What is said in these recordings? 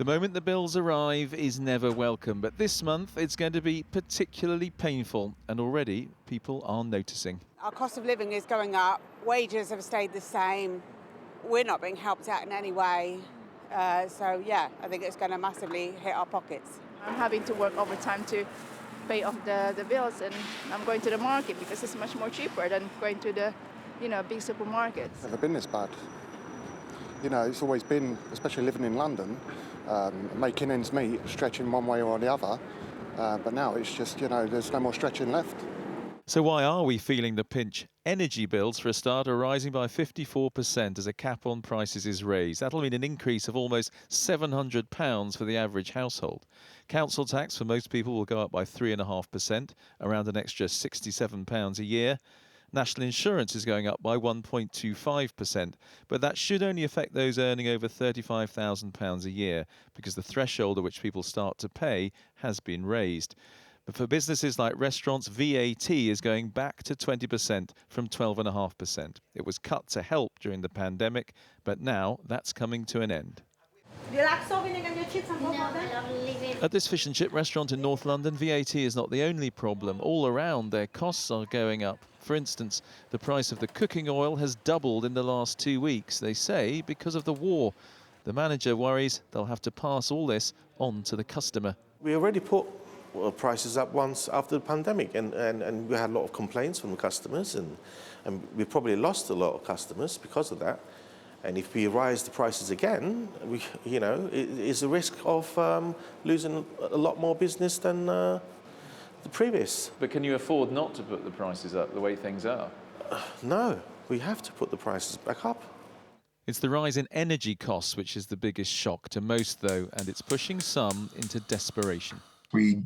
The moment the bills arrive is never welcome, but this month it's going to be particularly painful, and already people are noticing. Our cost of living is going up, wages have stayed the same, we're not being helped out in any way. So yeah, I think it's going to massively hit our pockets. I'm having to work overtime to pay off the bills, and I'm going to the market because it's much more cheaper than going to the big supermarkets. Never been this bad. It's always been, especially living in London, making ends meet, stretching one way or the other. But now it's just, there's no more stretching left. So why are we feeling the pinch? Energy bills, for a start, are rising by 54% as a cap on prices is raised. That'll mean an increase of almost £700 for the average household. Council tax for most people will go up by 3.5%, around an extra £67 a year. National insurance is going up by 1.25%, but that should only affect those earning over £35,000 a year because the threshold at which people start to pay has been raised. But for businesses like restaurants, VAT is going back to 20% from 12.5%. It was cut to help during the pandemic, but now that's coming to an end. At this fish and chip restaurant in North London, VAT is not the only problem. All around, their costs are going up. For instance, the price of the cooking oil has doubled in the last 2 weeks, they say, because of the war. The manager worries they'll have to pass all this on to the customer. We already put prices up once after the pandemic, and we had a lot of complaints from the customers, and we probably lost a lot of customers because of that. And if we rise the prices again, it is a risk of losing a lot more business than the previous. But can you afford not to put the prices up the way things are? No, we have to put the prices back up. It's the rise in energy costs which is the biggest shock to most, though, and it's pushing some into desperation. We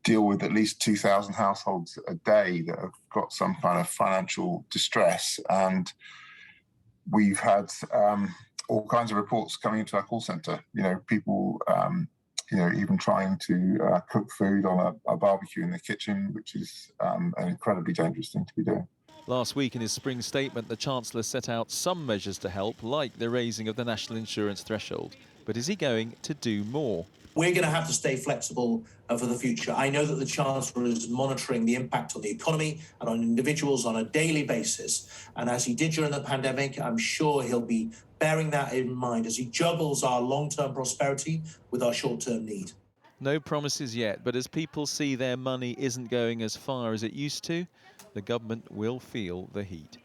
deal with at least 2,000 households a day that have got some kind of financial distress, and we've had all kinds of reports coming into our call centre. People, even trying to cook food on a barbecue in the kitchen, which is an incredibly dangerous thing to be doing. Last week in his spring statement, the Chancellor set out some measures to help, like the raising of the national insurance threshold. But is he going to do more? We're going to have to stay flexible for the future. I know that the Chancellor is monitoring the impact on the economy and on individuals on a daily basis. And as he did during the pandemic, I'm sure he'll be bearing that in mind as he juggles our long-term prosperity with our short-term need. No promises yet, but as people see their money isn't going as far as it used to, the government will feel the heat.